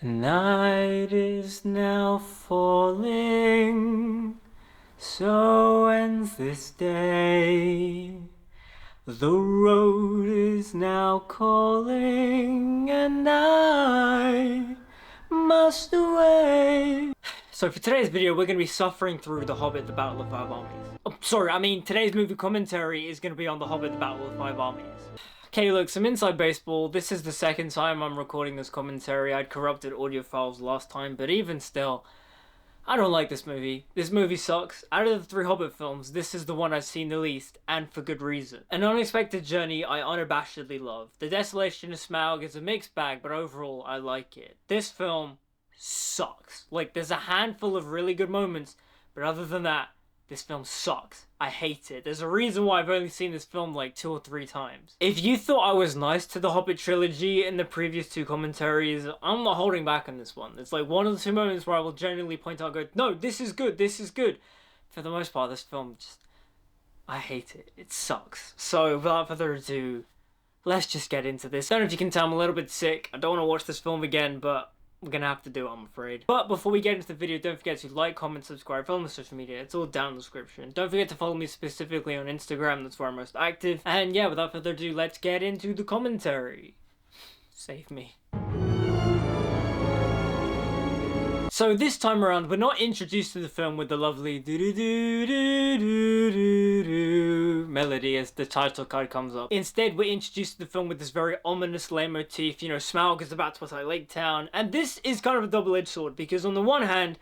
Night is now falling, so ends this day. The road is now calling, and I must away. So for today's video, we're going to be suffering through The Hobbit, The Battle of Five Armies. Today's movie commentary is going to be on The Hobbit, The Battle of Five Armies. Okay, look, some inside baseball. This is the second time I'm recording this commentary. I'd corrupted audio files last time, but even still, I don't like this movie. This movie sucks. Out of the three Hobbit films, this is the one I've seen the least, and for good reason. An Unexpected Journey I unabashedly love. The Desolation of Smaug is a mixed bag, but overall, I like it. This film sucks. Like, there's a handful of really good moments, but other than that, this film sucks. I hate it. There's a reason why I've only seen this film like 2 or 3 times. If you thought I was nice to the Hobbit trilogy in the previous 2 commentaries, I'm not holding back on this one. It's like one of the 2 moments where I will genuinely point out and go, no, this is good, this is good. For the most part, this film just, I hate it. It sucks. So without further ado, let's just get into this. I don't know if you can tell I'm a little bit sick. I don't want to watch this film again, but we're gonna have to do it, I'm afraid. But before we get into the video, don't forget to like, comment, subscribe, follow me on social media. It's all down in the description. Don't forget to follow me specifically on Instagram. That's where I'm most active. And yeah, without further ado, let's get into the commentary. Save me. So this time around, we're not introduced to the film with the lovely do-do-do-do-do-do-do melody as the title card comes up. Instead, we're introduced to the film with this very ominous leitmotif. You know, Smaug is about to attack Lake Town, and this is kind of a double-edged sword because on the one hand,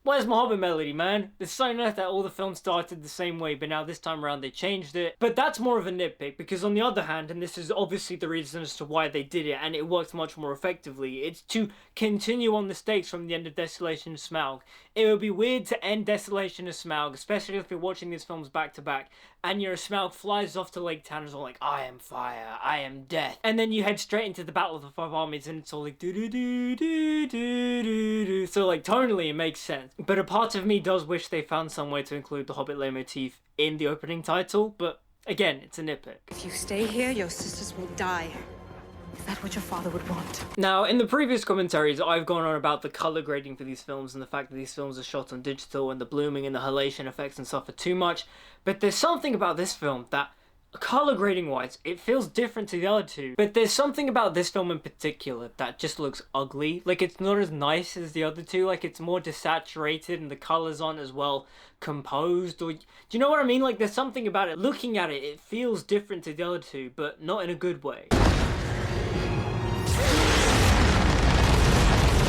where's my Hobbit melody, man? It's so nice that all the films started the same way, but now this time around they changed it. But that's more of a nitpick, because on the other hand, and this is obviously the reason as to why they did it, and it works much more effectively, it's to continue on the stakes from the end of Desolation of Smaug. It would be weird to end Desolation of Smaug, especially if you're watching these films back to back, and your Smaug flies off to Lake Town and is all like, I am fire, I am death. And then you head straight into the Battle of the Five Armies and it's all like do-do-do-do-do-do-do. So like tonally it makes sense. But a part of me does wish they found some way to include the Hobbit leitmotif in the opening title, but again, it's a nitpick. If you stay here, your sisters will die. Is that what your father would want? Now, in the previous commentaries, I've gone on about the colour grading for these films and the fact that these films are shot on digital and the blooming and the halation effects and stuff are too much. But there's something about this film that, colour grading wise, it feels different to the other 2. But there's something about this film in particular that just looks ugly. Like, it's not as nice as the other 2. Like, it's more desaturated and the colours aren't as well composed. Or, do you know what I mean? Like, there's something about it. Looking at it, it feels different to the other 2, but not in a good way.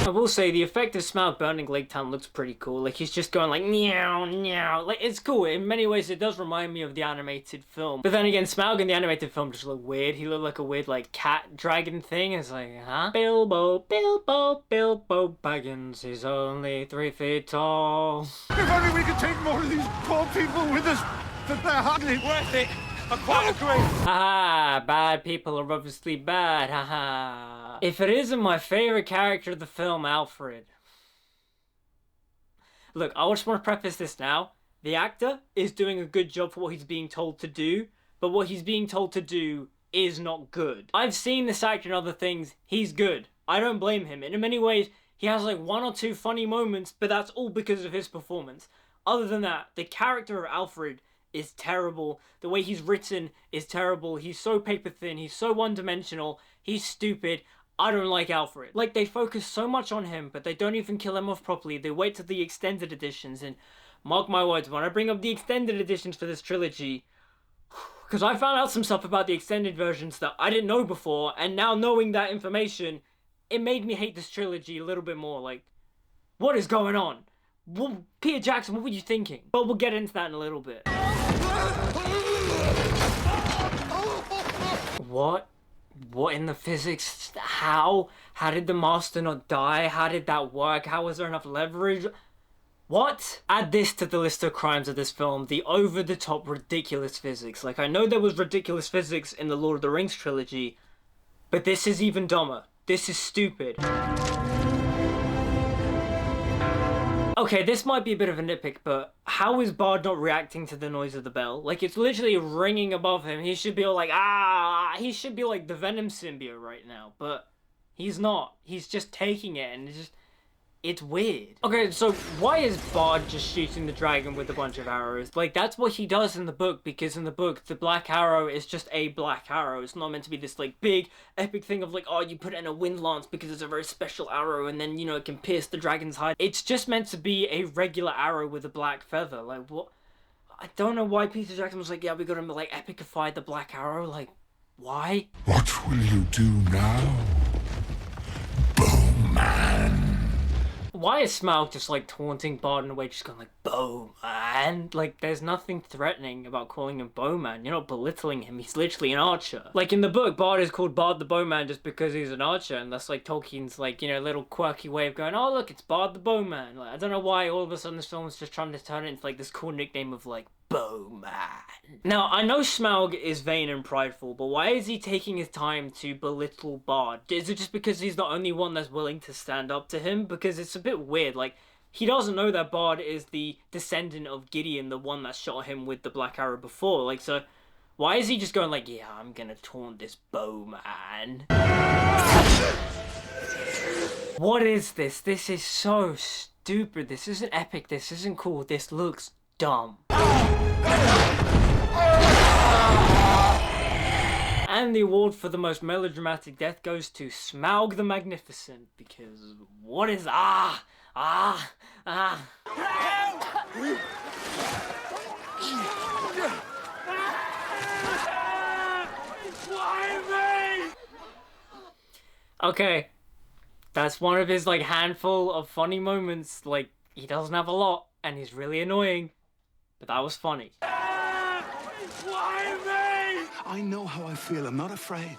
I will say the effect of Smaug burning Lake Town looks pretty cool. Like, he's just going like meow meow. Like, it's cool. In many ways it does remind me of the animated film. But then again, Smaug in the animated film just looked weird. He looked like a weird like cat dragon thing. It's like, huh? Bilbo, Bilbo, Bilbo Baggins. He's only 3 feet tall. If only we could take more of these poor people with us, but they're hardly worth it. I quite agree. Haha, bad people are obviously bad, haha. If it isn't my favourite character of the film, Alfred. Look, I just want to preface this now. The actor is doing a good job for what he's being told to do, but what he's being told to do is not good. I've seen this actor in other things, he's good. I don't blame him, and in many ways, he has like 1 or 2 funny moments, but that's all because of his performance. Other than that, the character of Alfred is terrible. The way he's written is terrible. He's so paper thin. He's so one-dimensional. He's stupid. I don't like Alfred. Like, they focus so much on him, but they don't even kill him off properly. They wait till the extended editions, and mark my words, when I bring up the extended editions for this trilogy, because I found out some stuff about the extended versions that I didn't know before, and now knowing that information, it made me hate this trilogy a little bit more. Like, what is going on? Well, Peter Jackson, what were you thinking? But we'll get into that in a little bit. What? What in the physics? How? How did the master not die? How did that work? How was there enough leverage? What? Add this to the list of crimes of this film, the over-the-top ridiculous physics. Like, I know there was ridiculous physics in the Lord of the Rings trilogy, but this is even dumber. This is stupid. Okay, this might be a bit of a nitpick, but how is Bard not reacting to the noise of the bell? Like, it's literally ringing above him. He should be all like, ah! He should be like the Venom symbiote right now, but He's not. He's just taking it, and it's weird. Okay, so why is Bard just shooting the dragon with a bunch of arrows? Like, that's what he does in the book, because in the book, the black arrow is just a black arrow. It's not meant to be this, like, big, epic thing of, like, oh, you put it in a wind lance because it's a very special arrow, and then, you know, it can pierce the dragon's hide. It's just meant to be a regular arrow with a black feather. Like, what? I don't know why Peter Jackson was like, yeah, we gotta, like, epicify the black arrow. Like, why? What will you do now, Bowman? Why is Smaug just, like, taunting Bard in a way, just going, like, Bowman? Like, there's nothing threatening about calling him Bowman. You're not belittling him. He's literally an archer. Like, in the book, Bard is called Bard the Bowman just because he's an archer, and that's, like, Tolkien's, like, you know, little quirky way of going, oh, look, it's Bard the Bowman. Like, I don't know why all of a sudden this film is just trying to turn it into, like, this cool nickname of, like, Bowman. Now, I know Smaug is vain and prideful, but why is he taking his time to belittle Bard? Is it just because he's the only one that's willing to stand up to him? Because it's a bit weird, like, he doesn't know that Bard is the descendant of Gideon, the one that shot him with the black arrow before. Like, so why is he just going like, yeah, I'm gonna taunt this Bowman? What is this? This is so stupid. This isn't epic. This isn't cool. This looks dumb. And the award for the most melodramatic death goes to Smaug the Magnificent, because what is Okay, that's one of his, like, handful of funny moments. Like, he doesn't have a lot, and he's really annoying, but that was funny. I know how I feel. I'm not afraid.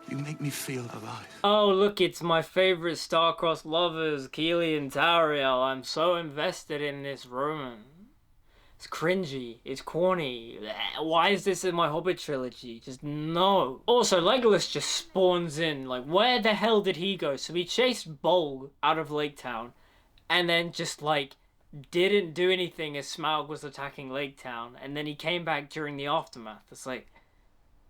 You make me feel alive. Oh, look, it's my favorite star-crossed lovers, Keely and Tauriel. I'm so invested in this romance. It's cringy. It's corny. Why is this in my Hobbit trilogy? Just no. Also, Legolas just spawns in. Like, where the hell did he go? So he chased Bolg out of Lake Town, and then just, like, didn't do anything as Smaug was attacking Lake Town, and then he came back during the aftermath. It's like,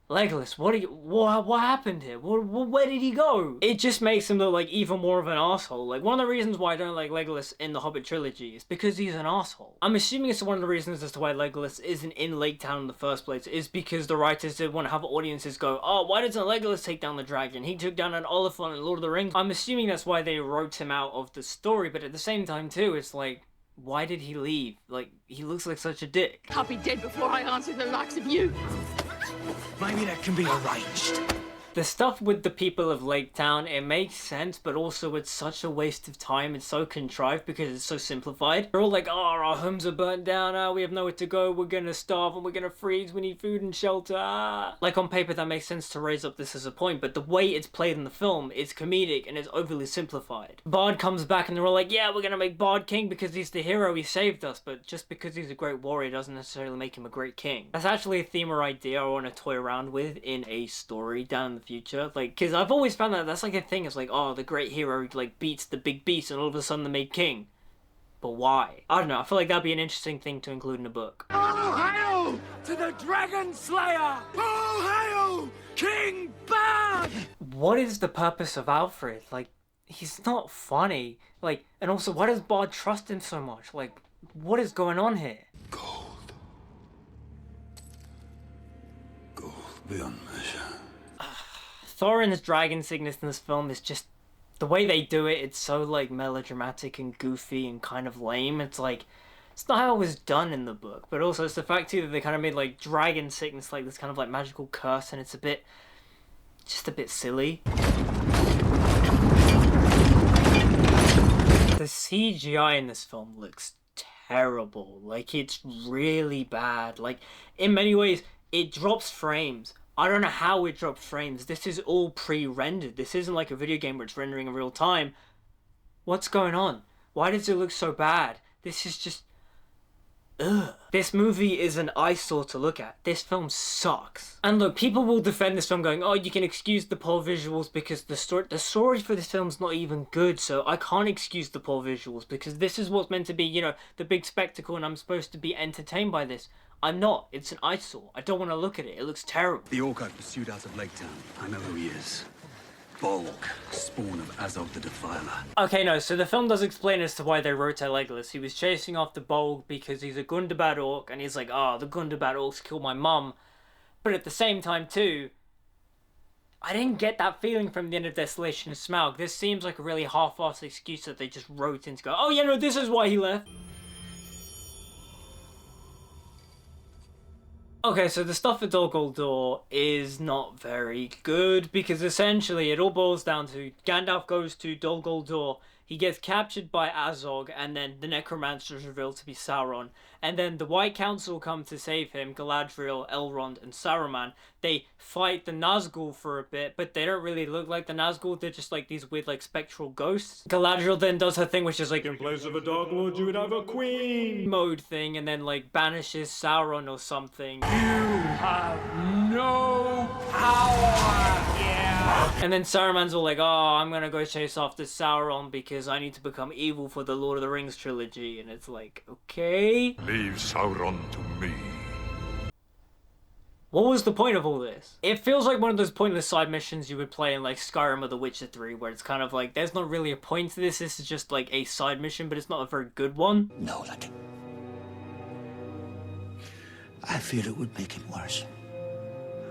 Legolas, what happened here? Where did he go? It just makes him look like even more of an asshole. Like, one of the reasons why I don't like Legolas in the Hobbit trilogy is because he's an asshole. I'm assuming it's one of the reasons as to why Legolas isn't in Lake Town in the first place is because the writers did want to have audiences go, oh, why doesn't Legolas take down the dragon? He took down an Oliphant in Lord of the Rings. I'm assuming that's why they wrote him out of the story, but at the same time too, it's like, why did he leave? Like, he looks like such a dick. I'll be dead before I answer the likes of you. Maybe that can be arranged. The stuff with the people of Lake Town, it makes sense, but also it's such a waste of time. It's so contrived because it's so simplified. They're all like, oh, our homes are burnt down, we have nowhere to go, we're gonna starve and we're gonna freeze, we need food and shelter, Like, on paper that makes sense to raise up this as a point, but the way it's played in the film, it's comedic and it's overly simplified. Bard comes back and they're all like, yeah, we're gonna make Bard king because he's the hero, he saved us, but just because he's a great warrior doesn't necessarily make him a great king. That's actually a theme or idea I want to toy around with in a story down the future. Like, because I've always found that that's like a thing. It's like, oh, the great hero like beats the big beast and all of a sudden they're made king. But why? I don't know. I feel like that'd be an interesting thing to include in a book. Oh, hail to the Dragon Slayer! Oh, hail King Bard! What is the purpose of Alfred? Like, he's not funny. Like, and also, why does Bard trust him so much? Like, what is going on here? Gold. Gold beyond measure. Thorin's dragon sickness in this film is just, the way they do it, it's so, like, melodramatic and goofy and kind of lame. It's like, it's not how it was done in the book, but also it's the fact too that they kind of made, like, dragon sickness like this kind of, like, magical curse, and it's a bit, just a bit silly. The CGI in this film looks terrible. Like, it's really bad. Like, in many ways, it drops frames. I don't know how it dropped frames. This is all pre-rendered. This isn't like a video game where it's rendering in real time. What's going on? Why does it look so bad? This is just... ugh. This movie is an eyesore to look at. This film sucks. And look, people will defend this film going, oh, you can excuse the poor visuals because the story for this film's not even good, so I can't excuse the poor visuals because this is what's meant to be, you know, the big spectacle and I'm supposed to be entertained by this. I'm not. It's an eyesore. I don't want to look at it. It looks terrible. The Orc I pursued out of Lake Town. I know who he is. Bolg, spawn of Azog the Defiler. Okay, no, so the film does explain as to why they wrote Legolas. He was chasing off the Bolg because he's a Gundabad orc, and he's like, oh, the Gundabad orcs killed my mum. But at the same time, too, I didn't get that feeling from the end of Desolation of Smaug. This seems like a really half-assed excuse that they just wrote in to go, oh yeah, no, this is why he left. Okay, so the stuff at Dol Guldur is not very good, because essentially it all boils down to Gandalf goes to Dol Guldur, he gets captured by Azog, and then the Necromancer is revealed to be Sauron. And then the White Council come to save him, Galadriel, Elrond, and Saruman. They fight the Nazgul for a bit, but they don't really look like the Nazgul, they're just like these weird like spectral ghosts. Galadriel then does her thing, which is like, in place of a Dark Lord you would have a queen mode thing, and then like banishes Sauron or something. You have no power here! And then Saruman's all like, oh, I'm gonna go chase after Sauron because I need to become evil for the Lord of the Rings trilogy. And it's like, okay. Leave Sauron to me. What was the point of all this? It feels like one of those pointless side missions you would play in like Skyrim or The Witcher 3, where it's kind of like, there's not really a point to this, this is just like a side mission, but it's not a very good one. No, like I feel it would make it worse.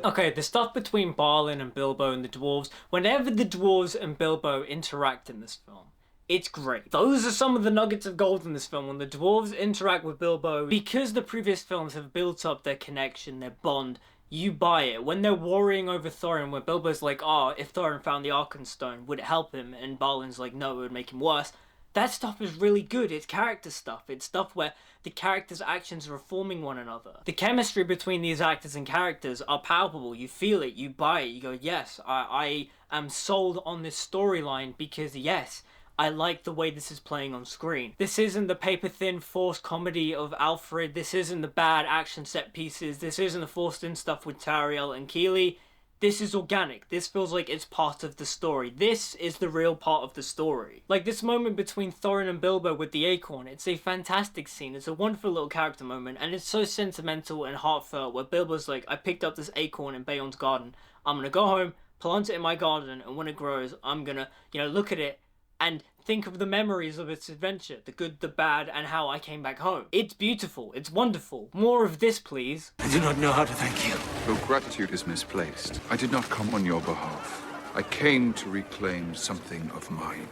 Okay, the stuff between Balin and Bilbo and the dwarves, whenever the dwarves and Bilbo interact in this film, it's great. Those are some of the nuggets of gold in this film. When the dwarves interact with Bilbo, because the previous films have built up their connection, their bond, you buy it. When they're worrying over Thorin, where Bilbo's like, oh, if Thorin found the Arkenstone, would it help him? And Balin's like, no, it would make him worse. That stuff is really good. It's character stuff. It's stuff where the characters' actions are reforming one another. The chemistry between these actors and characters are palpable. You feel it. You buy it. You go, yes, I am sold on this storyline because, yes, I like the way this is playing on screen. This isn't the paper-thin forced comedy of Alfred. This isn't the bad action set pieces. This isn't the forced-in stuff with Tariel and Keeley. This is organic. This feels like it's part of the story. This is the real part of the story. Like this moment between Thorin and Bilbo with the acorn, it's a fantastic scene. It's a wonderful little character moment, and it's so sentimental and heartfelt where Bilbo's like, I picked up this acorn in Beorn's garden. I'm gonna go home, plant it in my garden, and when it grows, I'm gonna, look at it and think of the memories of its adventure, the good, the bad, and how I came back home. It's beautiful. It's wonderful. More of this, please. I do not know how to thank you. Your gratitude is misplaced. I did not come on your behalf. I came to reclaim something of mine.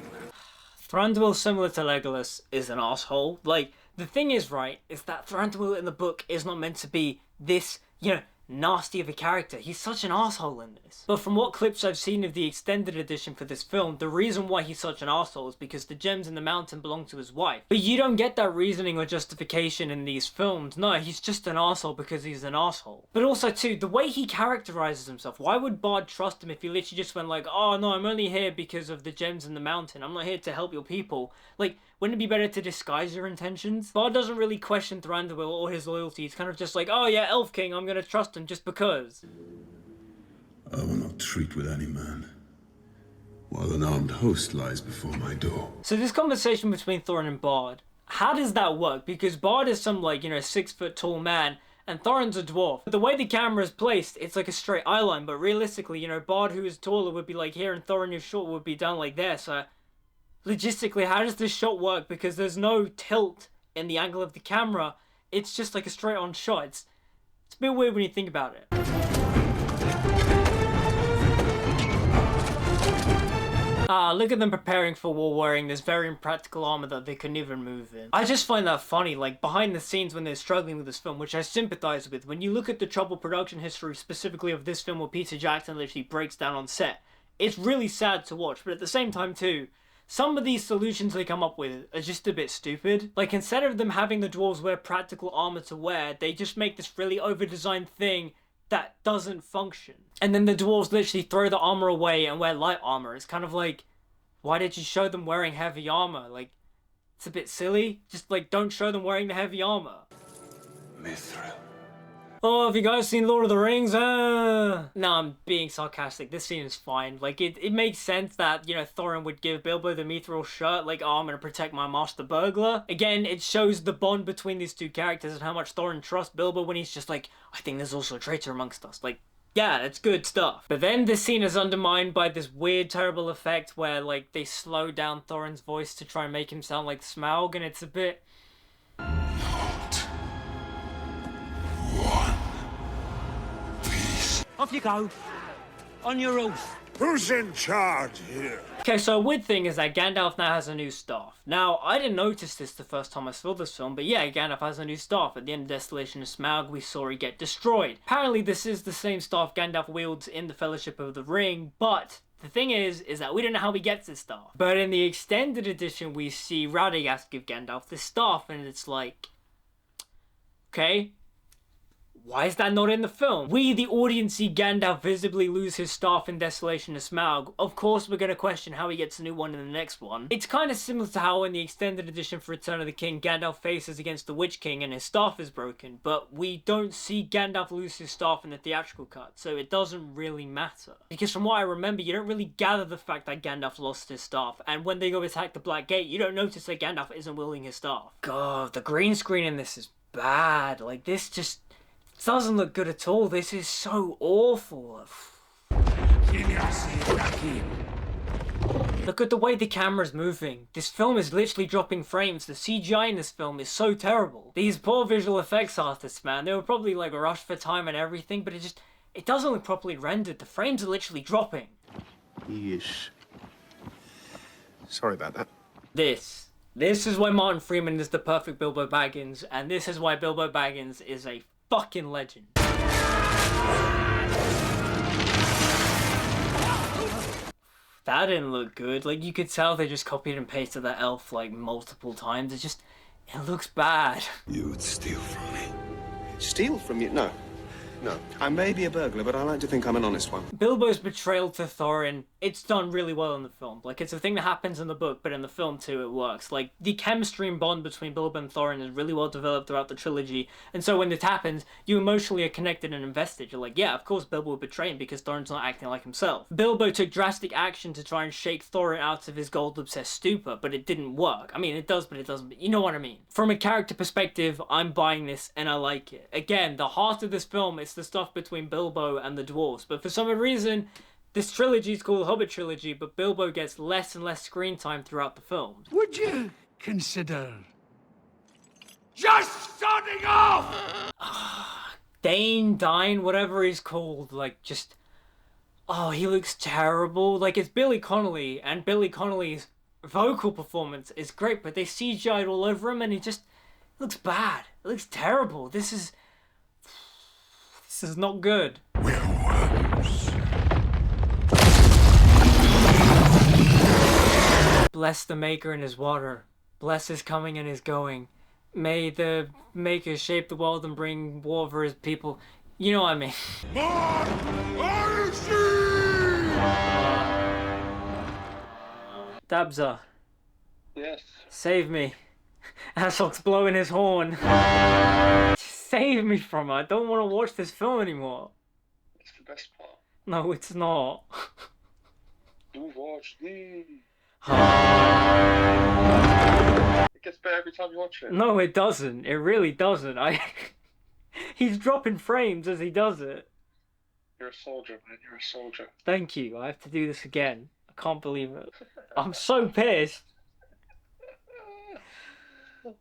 Thranduil, similar to Legolas, is an asshole. Like, the thing is, right, is that Thranduil in the book is not meant to be this, nasty of a character. He's such an asshole in this. But from what clips I've seen of the extended edition for this film, the reason why he's such an asshole is because the gems in the mountain belong to his wife. But you don't get that reasoning or justification in these films. No, he's just an asshole because he's an asshole. But also too, the way he characterizes himself, why would Bard trust him if he literally just went like, oh no, I'm only here because of the gems in the mountain. I'm not here to help your people. Like, wouldn't it be better to disguise your intentions? Bard doesn't really question Thranduil or his loyalty. He's kind of just like, oh yeah, Elf King, I'm gonna trust him just because. I will not treat with any man, while an armed host lies before my door. So this conversation between Thorin and Bard, how does that work? Because Bard is some 6 foot tall man, and Thorin's a dwarf. But the way the camera is placed, it's like a straight eye line, but realistically, Bard who is taller would be like here, and Thorin who's short would be down like there, so logistically, how does this shot work? Because there's no tilt in the angle of the camera. It's just like a straight on shot. It's a bit weird when you think about it. Look at them preparing for war wearing this very impractical armor that they couldn't even move in. I just find that funny, like behind the scenes when they're struggling with this film, which I sympathize with. When you look at the troubled production history specifically of this film where Peter Jackson literally breaks down on set, it's really sad to watch, but at the same time too, some of these solutions they come up with are just a bit stupid. Like, instead of them having the dwarves wear practical armor to wear, they just make this really over-designed thing that doesn't function. And then the dwarves literally throw the armor away and wear light armor. It's kind of like, why did you show them wearing heavy armor? Like, it's a bit silly. Just, don't show them wearing the heavy armor. Mithril. Oh, have you guys seen Lord of the Rings? No, I'm being sarcastic. This scene is fine. Like, it makes sense that, Thorin would give Bilbo the mithril shirt, like, oh, I'm gonna protect my master burglar. Again, it shows the bond between these two characters and how much Thorin trusts Bilbo when he's just like, I think there's also a traitor amongst us. Like, yeah, it's good stuff. But then this scene is undermined by this weird, terrible effect where, like, they slow down Thorin's voice to try and make him sound like Smaug, and it's a bit... Not one piece. Off you go. On your oath. Who's in charge here? Okay, so a weird thing is that Gandalf now has a new staff. Now, I didn't notice this the first time I saw this film, but yeah, Gandalf has a new staff. At the end of Desolation of Smaug, we saw it get destroyed. Apparently, this is the same staff Gandalf wields in the Fellowship of the Ring, but the thing is that we don't know how he gets this staff. But in the extended edition, we see Radagast give Gandalf this staff, and it's like... okay, why is that not in the film? We, the audience, see Gandalf visibly lose his staff in Desolation of Smaug. Of course, we're going to question how he gets a new one in the next one. It's kind of similar to how in the extended edition for Return of the King, Gandalf faces against the Witch King and his staff is broken, but we don't see Gandalf lose his staff in the theatrical cut, so it doesn't really matter. Because from what I remember, you don't really gather the fact that Gandalf lost his staff, and when they go attack the Black Gate, you don't notice that Gandalf isn't wielding his staff. God, the green screen in this is bad. Like, this just... doesn't look good at all. This is so awful. Look at the way the camera's moving. This film is literally dropping frames. The CGI in this film is so terrible. These poor visual effects artists, man, they were probably like rushed for time and everything, but it doesn't look properly rendered. The frames are literally dropping. Yes. Sorry about that. This is why Martin Freeman is the perfect Bilbo Baggins, and this is why Bilbo Baggins is a fucking legend. That didn't look good. Like, you could tell they just copied and pasted that elf like multiple times. It looks bad. You would steal from me. Steal from you? No. No. I may be a burglar, but I like to think I'm an honest one. Bilbo's betrayal to Thorin, it's done really well in the film. Like, it's a thing that happens in the book, but in the film too, it works. Like, the chemistry and bond between Bilbo and Thorin is really well developed throughout the trilogy, and so when this happens, you emotionally are connected and invested. You're like, yeah, of course Bilbo would betray him because Thorin's not acting like himself. Bilbo took drastic action to try and shake Thorin out of his gold-obsessed stupor, but it didn't work. I mean, it does, but it doesn't. You know what I mean? From a character perspective, I'm buying this, and I like it. Again, the heart of this film is the stuff between Bilbo and the dwarves, but for some reason, this trilogy is called Hobbit Trilogy, but Bilbo gets less and less screen time throughout the films. Would you consider just shutting off? Dine, whatever he's called, like, just... oh, he looks terrible. Like, it's Billy Connolly, and Billy Connolly's vocal performance is great, but they CGI'd all over him, and he just looks bad. It looks terrible. This is not good. Werewolves. Bless the Maker and his water. Bless his coming and his going. May the Maker shape the world and bring war for his people. You know what I mean. Dabza. Yes. Save me. Azog's blowing his horn. Save me from it. I don't want to watch this film anymore. It's the best part. No, it's not. You watch the... It gets better every time you watch it. No, it doesn't. It really doesn't. He's dropping frames as he does it. You're a soldier, man. You're a soldier. Thank you. I have to do this again. I can't believe it. I'm so pissed.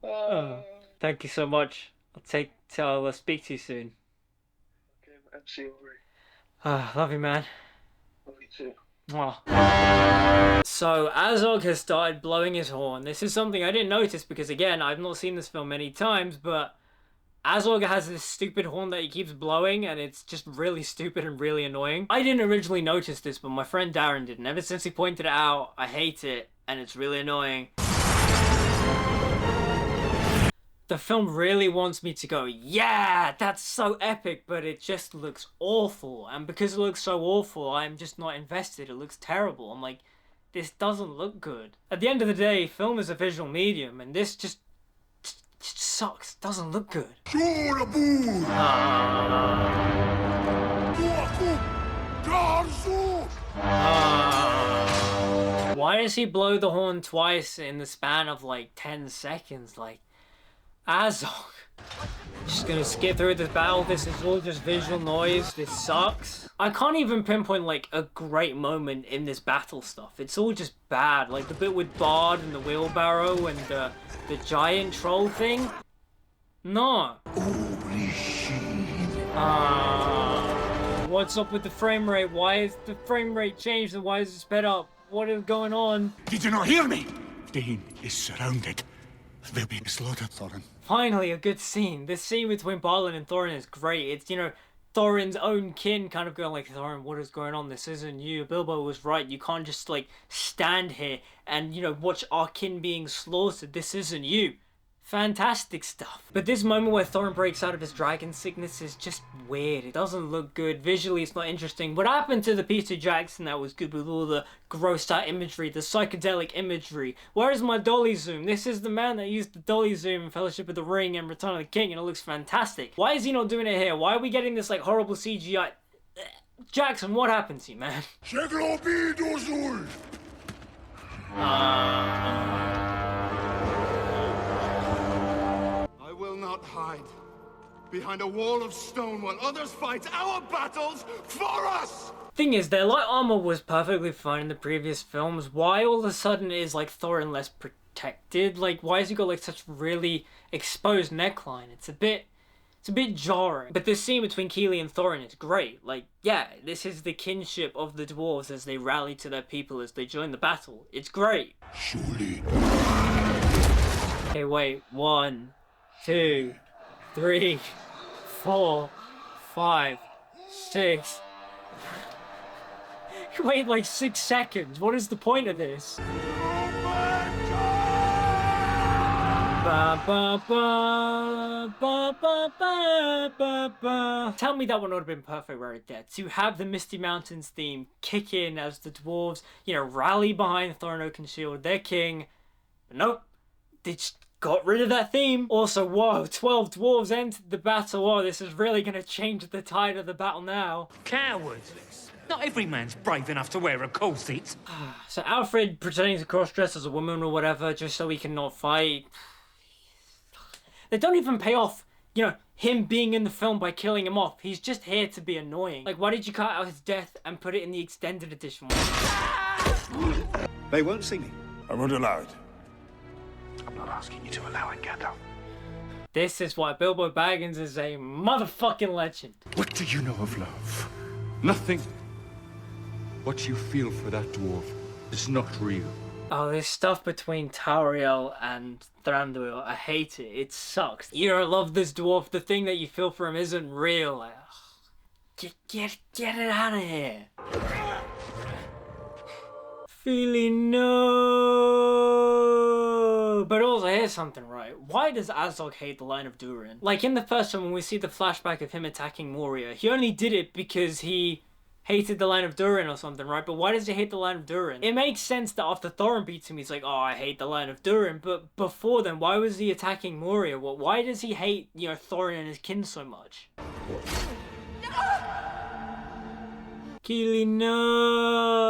Oh, thank you so much. I'll speak to you soon. Okay, man. See you later. Love you, man. Love you too. Mwah. So, Azog has started blowing his horn. This is something I didn't notice because, again, I've not seen this film many times, but Azog has this stupid horn that he keeps blowing, and it's just really stupid and really annoying. I didn't originally notice this, but my friend Darren did, and ever since he pointed it out, I hate it, and it's really annoying. The film really wants me to go, yeah, that's so epic, but it just looks awful. And because it looks so awful, I'm just not invested. It looks terrible. I'm like, this doesn't look good. At the end of the day, film is a visual medium, and this just sucks. It doesn't look good. Why does he blow the horn twice in the span of like 10 seconds? Like, Azog. Just gonna skip through this battle. This is all just visual noise. This sucks. I can't even pinpoint like a great moment in this battle stuff. It's all just bad. Like the bit with Bard and the wheelbarrow and the giant troll thing. No. What's up with the frame rate? Why is the frame rate changed and why is it sped up? What is going on? Did you not hear me? Dane is surrounded. They'll be slaughtered, Thorin. Finally, a good scene. This scene between Balin and Thorin is great. It's, you know, Thorin's own kin kind of going like, Thorin, what is going on? This isn't you. Bilbo was right. You can't just, like, stand here and, you know, watch our kin being slaughtered. This isn't you. Fantastic stuff. But this moment where Thorin breaks out of his dragon sickness is just weird. It doesn't look good. Visually, it's not interesting. What happened to the Peter Jackson that was good with all the grossed out imagery, the psychedelic imagery? Where is my dolly zoom? This is the man that used the dolly zoom in Fellowship of the Ring and Return of the King, and it looks fantastic. Why is he not doing it here? Why are we getting this like horrible CGI? Jackson, what happened to you, man? I will not hide behind a wall of stone while others fight our battles for us! Thing is, their light armor was perfectly fine in the previous films. Why all of a sudden is like Thorin less protected? Like, why has he got like such really exposed neckline? It's a bit jarring. But this scene between Keely and Thorin is great. Like, yeah, this is the kinship of the dwarves as they rally to their people as they join the battle. It's great. Surely. Okay, wait. 1, 2, 3, 4, 5, 6. Wait like 6 seconds. What is the point of this? Ba, ba, ba, ba, ba, ba, ba, ba. Tell me that would not have been perfect right there. To have the Misty Mountains theme kick in as the dwarves, you know, rally behind Thorin Oakenshield, their king. But nope. They just got rid of that theme. Also, whoa, 12 dwarves entered the battle. Whoa, this is really going to change the tide of the battle now. Cowards. Not every man's brave enough to wear a corset. So Alfred pretending to cross-dress as a woman or whatever just so he can not fight. They don't even pay off, you know, him being in the film by killing him off. He's just here to be annoying. Like, why did you cut out his death and put it in the extended edition? They won't see me. I won't allow it. I'm not asking you to allow it, Gandalf. This is why Bilbo Baggins is a motherfucking legend. What do you know of love? Nothing. What you feel for that dwarf is not real. Oh, this stuff between Tauriel and Thranduil, I hate it. It sucks. You don't love this dwarf. The thing that you feel for him isn't real. Like, get it out of here. Feeling no. But also, here's something, right? Why does Azog hate the Line of Durin? Like, in the first one, when we see the flashback of him attacking Moria, he only did it because he hated the Line of Durin or something, right? But why does he hate the Line of Durin? It makes sense that after Thorin beats him, he's like, oh, I hate the Line of Durin. But before then, why was he attacking Moria? Why does he hate, you know, Thorin and his kin so much? Keely, no!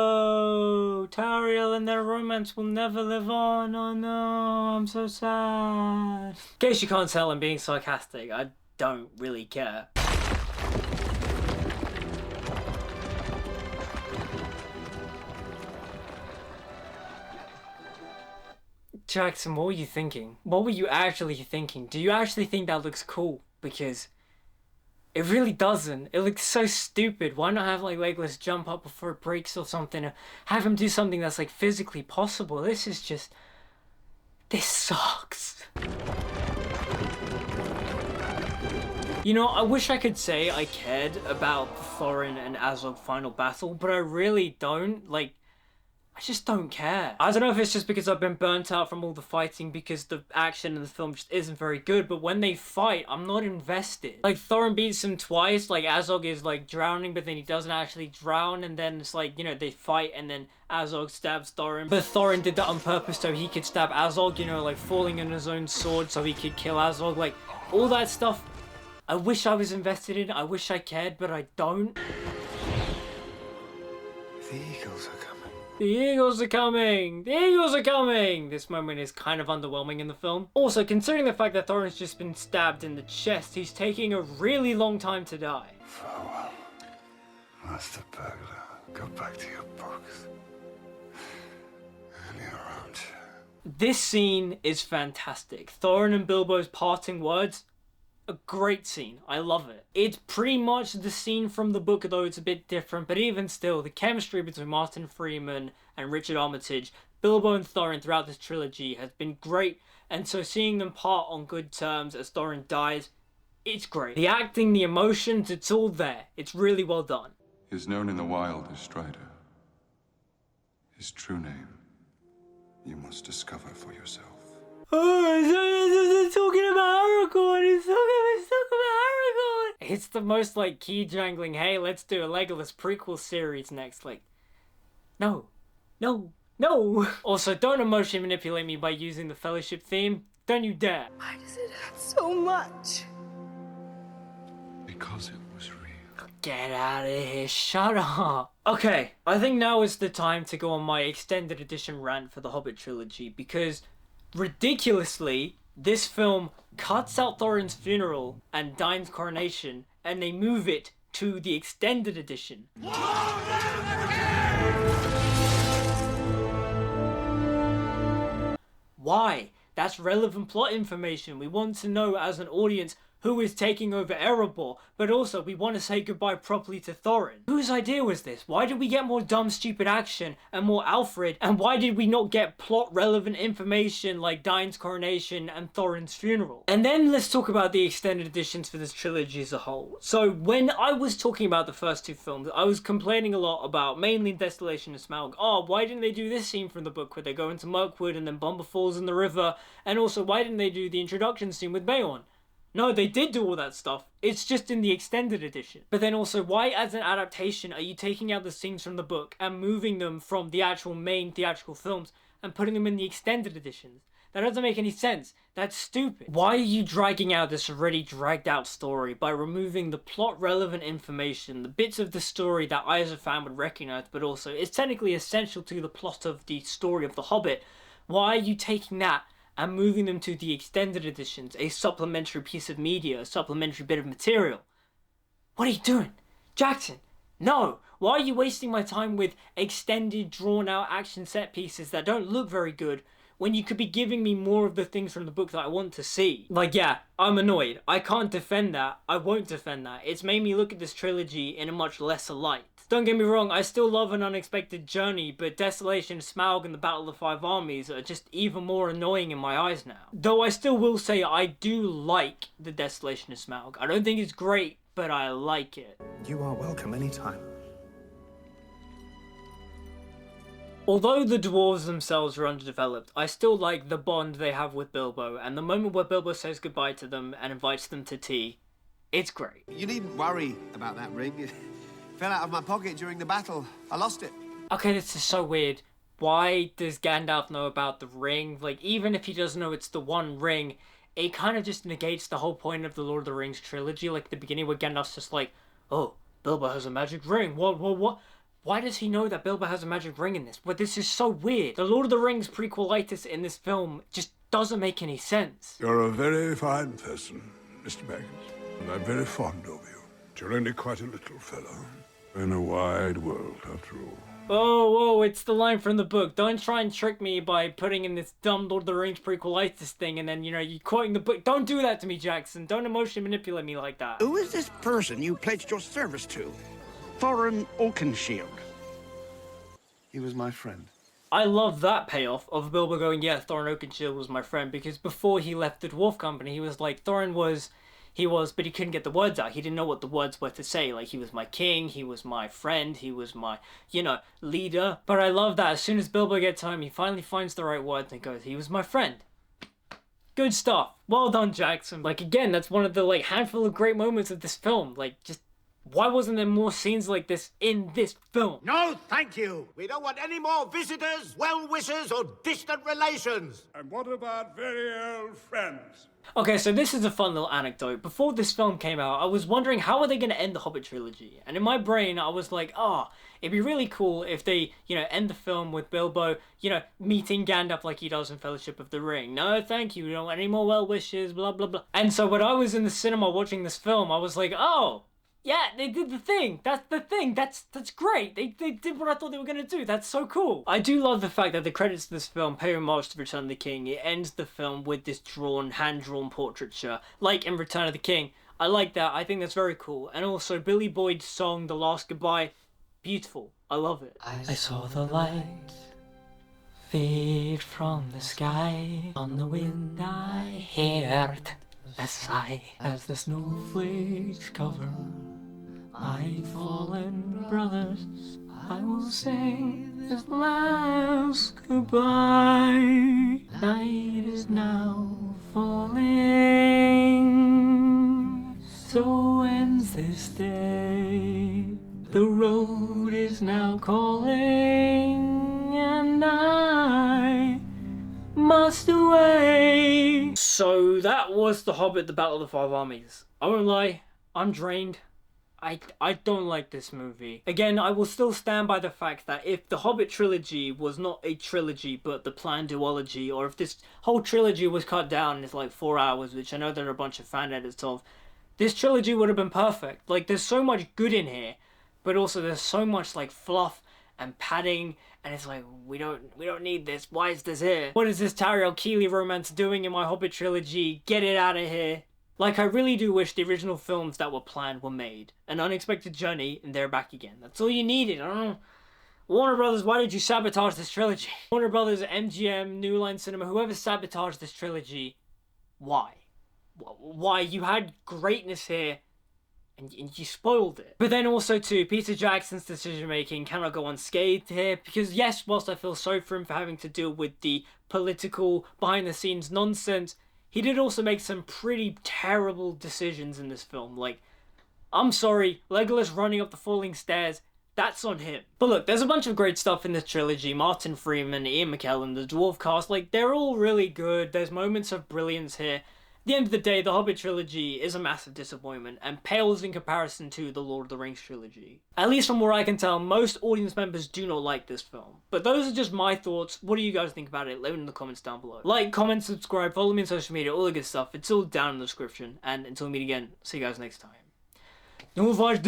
Tauriel and their romance will never live on. Oh no, I'm so sad. In case you can't tell, I'm being sarcastic. I don't really care. Jackson, what were you thinking? What were you actually thinking? Do you actually think that looks cool? Because it really doesn't. It looks so stupid. Why not have like Legolas jump up before it breaks or something? Or have him do something that's like physically possible. This sucks. You know, I wish I could say I cared about the Thorin and Azog final battle, but I really don't. Like, I just don't care. I don't know if it's just because I've been burnt out from all the fighting because the action in the film just isn't very good, but when they fight, I'm not invested. Like, Thorin beats him twice, like, Azog is, like, drowning, but then he doesn't actually drown, and then it's like, you know, they fight, and then Azog stabs Thorin. But Thorin did that on purpose so he could stab Azog, you know, like, falling on his own sword so he could kill Azog. Like, all that stuff, I wish I was invested in, I wish I cared, but I don't. The eagles are coming. The eagles are coming! The eagles are coming! This moment is kind of underwhelming in the film. Also, considering the fact that Thorin's just been stabbed in the chest, he's taking a really long time to die. Farewell, Master Burglar. Go back to your books. And you're around. This scene is fantastic. Thorin and Bilbo's parting words, a great scene. I love it. It's pretty much the scene from the book, though it's a bit different, but even still, the chemistry between Martin Freeman and Richard Armitage, Bilbo and Thorin throughout this trilogy has been great, and so seeing them part on good terms as Thorin dies, it's great. The acting, the emotions, it's all there. It's really well done. He is known in the wild as Strider. His true name, you must discover for yourself. Oh, he's talking about Aragorn. He's talking about Aragorn. It's the most like key jangling. Hey, let's do a Legolas prequel series next. Like, no. Also, don't emotionally manipulate me by using the Fellowship theme. Don't you dare. Why does it hurt so much? Because it was real. Get out of here. Shut up. Okay, I think now is the time to go on my extended edition rant for the Hobbit trilogy because ridiculously, this film cuts out Thorin's funeral and Dain's coronation and they move it to the extended edition. Why? That's relevant plot information. We want to know as an audience who is taking over Erebor, but also we want to say goodbye properly to Thorin. Whose idea was this? Why did we get more dumb stupid action and more Alfred, and why did we not get plot relevant information like Dain's coronation and Thorin's funeral? And then let's talk about the extended editions for this trilogy as a whole. So when I was talking about the first two films, I was complaining a lot about mainly Desolation of Smaug. Oh, why didn't they do this scene from the book where they go into Mirkwood and then Bomber falls in the river? And also, why didn't they do the introduction scene with Beorn? No, they did do all that stuff. It's just in the extended edition. But then also, why as an adaptation are you taking out the scenes from the book and moving them from the actual main theatrical films and putting them in the extended editions? That doesn't make any sense. That's stupid. Why are you dragging out this already dragged out story by removing the plot relevant information, the bits of the story that I as a fan would recognize, but also is technically essential to the plot of the story of The Hobbit? Why are you taking that and moving them to the extended editions, a supplementary piece of media, a supplementary bit of material? What are you doing? Jackson, no! Why are you wasting my time with extended, drawn-out action set pieces that don't look very good when you could be giving me more of the things from the book that I want to see? Like, yeah, I'm annoyed. I can't defend that. I won't defend that. It's made me look at this trilogy in a much lesser light. Don't get me wrong, I still love An Unexpected Journey, but Desolation of Smaug and the Battle of the Five Armies are just even more annoying in my eyes now. Though I still will say I do like the Desolation of Smaug. I don't think it's great, but I like it. You are welcome anytime. Although the dwarves themselves are underdeveloped, I still like the bond they have with Bilbo, and the moment where Bilbo says goodbye to them and invites them to tea, it's great. You needn't worry about that ring. It fell out of my pocket during the battle. I lost it. Okay, this is so weird. Why does Gandalf know about the ring? Like, even if he doesn't know it's the one ring, it kind of just negates the whole point of the Lord of the Rings trilogy. Like, at the beginning where Gandalf's just like, oh, Bilbo has a magic ring. What? Why does he know that Bilbo has a magic ring in this? But this is so weird. The Lord of the Rings prequelitis in this film just doesn't make any sense. You're a very fine person, Mr. Baggins, and I'm very fond of you. You're only quite a little fellow in a wide world, after all. Whoa, it's the line from the book. Don't try and trick me by putting in this dumb Lord of the Rings prequelitis thing and then, you quoting the book. Don't do that to me, Jackson. Don't emotionally manipulate me like that. Who is this person you pledged your service to? Thorin Oakenshield. He was my friend. I love that payoff of Bilbo going, yeah, Thorin Oakenshield was my friend, because before he left the Dwarf Company, he was like, Thorin was, but he couldn't get the words out. He didn't know what the words were to say. Like, he was my king, he was my friend, he was my, leader. But I love that as soon as Bilbo gets home, he finally finds the right words and goes, he was my friend. Good stuff. Well done, Jackson. Like, again, that's one of the, handful of great moments of this film. Like, just Why wasn't there more scenes like this in this film? No, thank you. We don't want any more visitors, well-wishers, or distant relations. And what about very old friends? Okay, so this is a fun little anecdote. Before this film came out, I was wondering how are they going to end the Hobbit trilogy? And in my brain, I was like, it'd be really cool if they, end the film with Bilbo, meeting Gandalf like he does in Fellowship of the Ring. No, thank you. We don't want any more well wishes, blah, blah, blah. And so when I was in the cinema watching this film, I was like, yeah, they did the thing. That's the thing. That's great. They did what I thought they were going to do. That's so cool. I do love the fact that the credits of this film pay homage to Return of the King. It ends the film with this hand-drawn portraiture, like in Return of the King. I like that. I think that's very cool. And also, Billy Boyd's song, The Last Goodbye, beautiful. I love it. I saw the light fade from the sky. On the wind I heard a sigh as the snowflakes cover my fallen brothers. I will sing this last goodbye. Night is now falling, so ends this day. The road is now calling, and I must away. So that was The Hobbit, The Battle of the Five Armies. I won't lie, I'm drained. I don't like this movie. Again, I will still stand by the fact that if the Hobbit trilogy was not a trilogy but the planned duology, or if this whole trilogy was cut down into like 4 hours, which I know there are a bunch of fan edits of, this trilogy would have been perfect. Like, there's so much good in here, but also there's so much like fluff and padding, and it's like, we don't need this. Why is this here? What is this Tariel Keeley romance doing in my Hobbit trilogy? Get it out of here. Like, I really do wish the original films that were planned were made. An Unexpected Journey, and they're back again. That's all you needed. I don't know. Warner Brothers, why did you sabotage this trilogy? Warner Brothers, MGM, New Line Cinema, whoever sabotaged this trilogy, why? Why? You had greatness here, and you spoiled it. But then also too, Peter Jackson's decision making cannot go unscathed here, because yes, whilst I feel sorry for him for having to deal with the political, behind the scenes nonsense, he did also make some pretty terrible decisions in this film. Like, I'm sorry, Legolas running up the falling stairs, that's on him. But look, there's a bunch of great stuff in this trilogy. Martin Freeman, Ian McKellen, the dwarf cast, like, they're all really good. There's moments of brilliance here. At the end of the day, the Hobbit trilogy is a massive disappointment and pales in comparison to the Lord of the Rings trilogy. At least from what I can tell, most audience members do not like this film. But those are just my thoughts. What do you guys think about it? Leave it in the comments down below. Like, comment, subscribe, follow me on social media, all the good stuff. It's all down in the description. And until we meet again, see you guys next time. Don't watch